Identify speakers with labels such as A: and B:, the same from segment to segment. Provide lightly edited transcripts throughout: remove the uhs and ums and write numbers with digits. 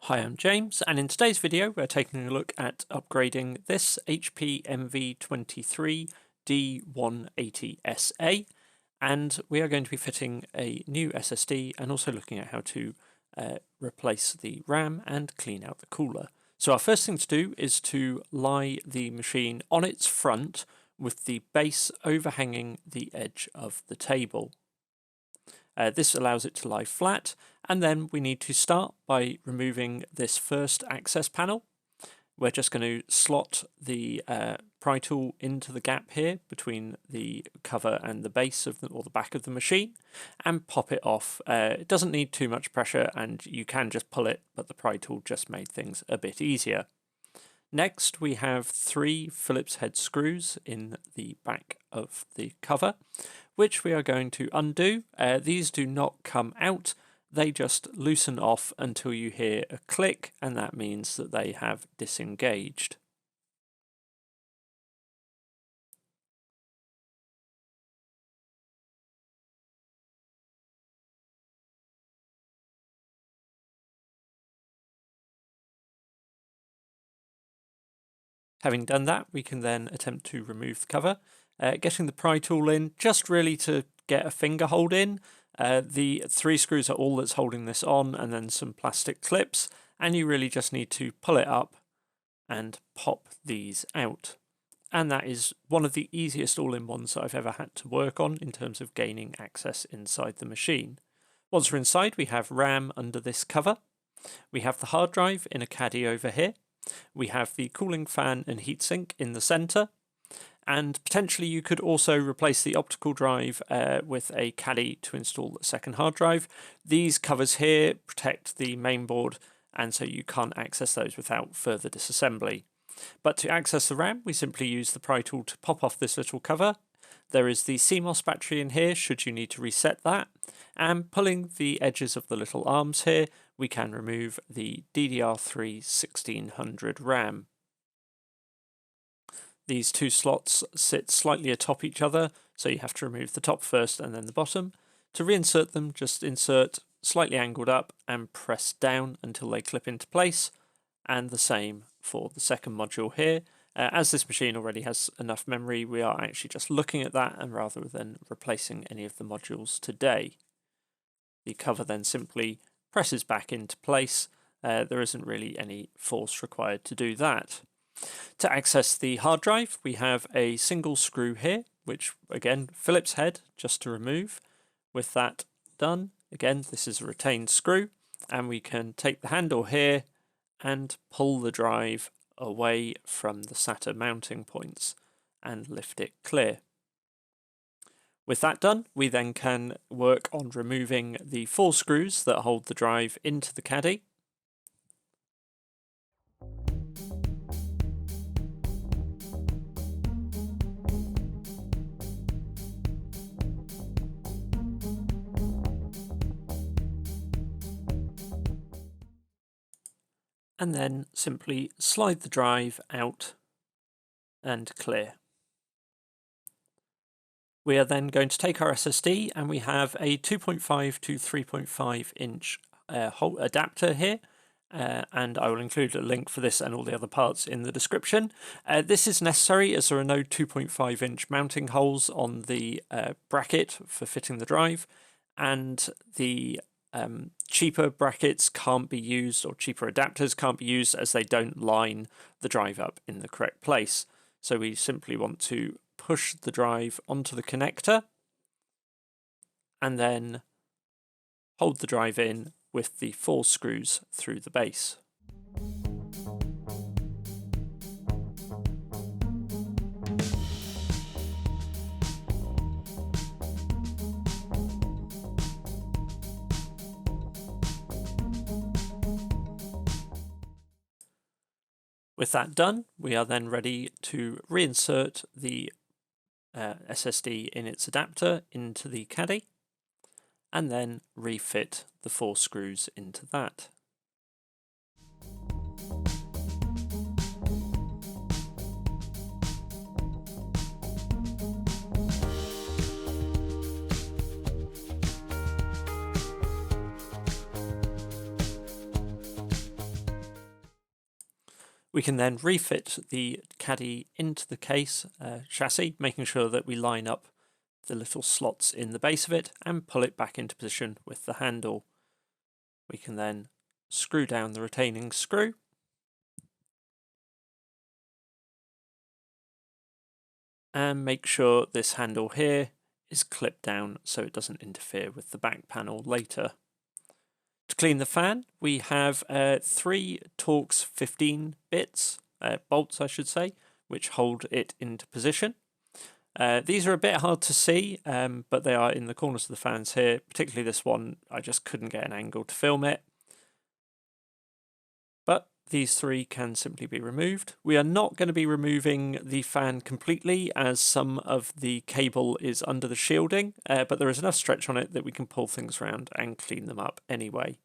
A: Hi, I'm James, and in today's video we're taking a look at upgrading this HP ENVY 23 D180SA, and we are going to be fitting a new SSD and also looking at how to replace the RAM and clean out the cooler. So our first thing to do is to lie the machine on its front with the base overhanging the edge of the table. This allows it to lie flat, and then we need to start by removing this first access panel. We're just going to slot the pry tool into the gap here between the cover and the base of or the back of the machine and pop it off. It doesn't need too much pressure and you can just pull it, but the pry tool just made things a bit easier. Next, we have 3 Phillips head screws in the back of the cover, which we are going to undo. These do not come out, they just loosen off until you hear a click, and that means that they have disengaged. Having done that, we can then attempt to remove the cover, getting the pry tool in just really to get a finger hold in. The 3 screws are all that's holding this on, and then some plastic clips, and you really just need to pull it up and pop these out. And that is one of the easiest all-in-ones that I've ever had to work on in terms of gaining access inside the machine. Once we're inside, we have RAM under this cover. We have the hard drive in a caddy over here. We have the cooling fan and heatsink in the center, and potentially you could also replace the optical drive with a caddy to install the second hard drive. These covers here protect the mainboard, and so you can't access those without further disassembly. But to access the RAM, we simply use the pry tool to pop off this little cover. There is the CMOS battery in here should you need to reset that, and pulling the edges of the little arms here, we can remove the DDR3 1600 RAM. These 2 slots sit slightly atop each other, so you have to remove the top first and then the bottom. To reinsert them, just insert slightly angled up and press down until they clip into place, and the same for the second module here. As this machine already has enough memory, we are actually just looking at that and rather than replacing any of the modules today. The cover then simply presses back into place. There isn't really any force required to do that. To access the hard drive, we have a single screw here, which again, Phillips head, just to remove. With that done, again, this is a retained screw, and we can take the handle here and pull the drive away from the SATA mounting points and lift it clear. With that done, we then can work on removing the 4 screws that hold the drive into the caddy. And then simply slide the drive out and clear. We are then going to take our SSD, and we have a 2.5 to 3.5 inch adapter here, and I will include a link for this and all the other parts in the description. This is necessary as there are no 2.5 inch mounting holes on the bracket for fitting the drive, and the cheaper brackets can't be used, or cheaper adapters can't be used, as they don't line the drive up in the correct place. So we simply want to push the drive onto the connector and then hold the drive in with the 4 screws through the base. With that done, we are then ready to reinsert the SSD in its adapter into the caddy, and then refit the 4 screws into that. We can then refit the caddy into the case chassis, making sure that we line up the little slots in the base of it and pull it back into position with the handle. We can then screw down the retaining screw and make sure this handle here is clipped down so it doesn't interfere with the back panel later. To clean the fan, we have 3 Torx 15 bits, bolts I should say, which hold it into position. These are a bit hard to see, but they are in the corners of the fans here, particularly this one. I just couldn't get an angle to film it. But these 3 can simply be removed. We are not going to be removing the fan completely, as some of the cable is under the shielding, but there is enough stretch on it that we can pull things around and clean them up anyway.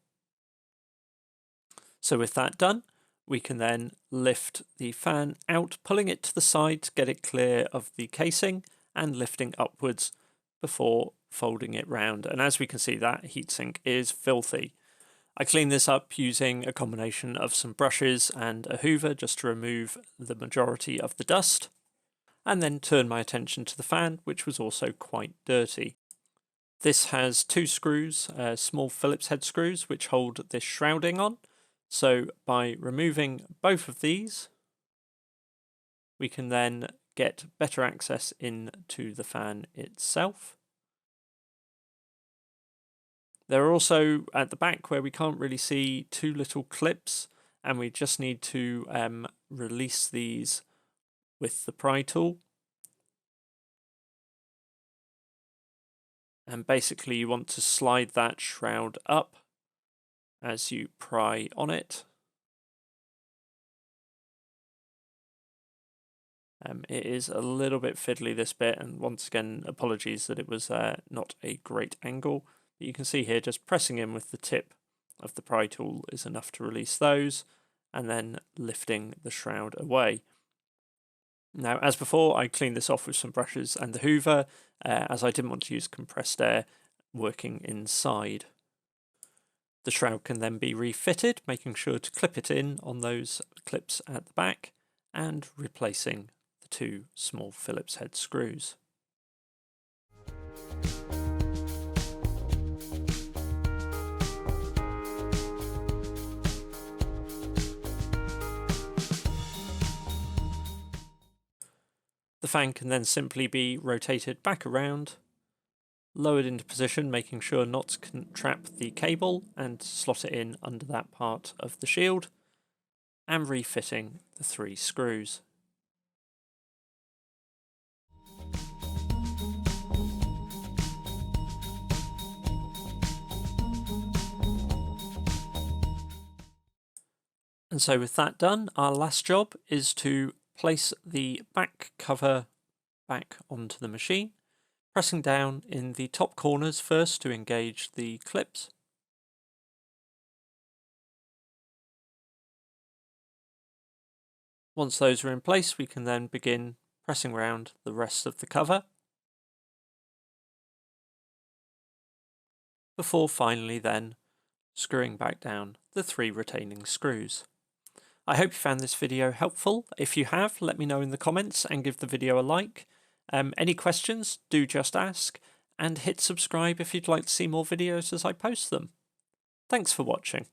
A: So with that done, we can then lift the fan out, pulling it to the side to get it clear of the casing and lifting upwards before folding it round. And as we can see, that heatsink is filthy. I cleaned this up using a combination of some brushes and a hoover just to remove the majority of the dust, and then turn my attention to the fan, which was also quite dirty. This has 2 screws, small Phillips head screws, which hold this shrouding on. So by removing both of these, we can then get better access into the fan itself. There are also, at the back where we can't really see, 2 little clips, and we just need to release these with the pry tool. And basically you want to slide that shroud up as you pry on it. It is a little bit fiddly, this bit, and once again apologies that it was not a great angle. But you can see here just pressing in with the tip of the pry tool is enough to release those, and then lifting the shroud away. Now, as before, I cleaned this off with some brushes and the hoover, as I didn't want to use compressed air working inside. The shroud can then be refitted, making sure to clip it in on those clips at the back and replacing the 2 small Phillips head screws. The fan can then simply be rotated back around, lowered into position, making sure not to trap the cable, and slot it in under that part of the shield, and refitting the 3 screws. And so with that done, our last job is to place the back cover back onto the machine, pressing down in the top corners first to engage the clips. Once those are in place, we can then begin pressing around the rest of the cover, before finally then screwing back down the 3 retaining screws. I hope you found this video helpful. If you have, let me know in the comments and give the video a like. Any questions, do just ask, and hit subscribe if you'd like to see more videos as I post them. Thanks for watching.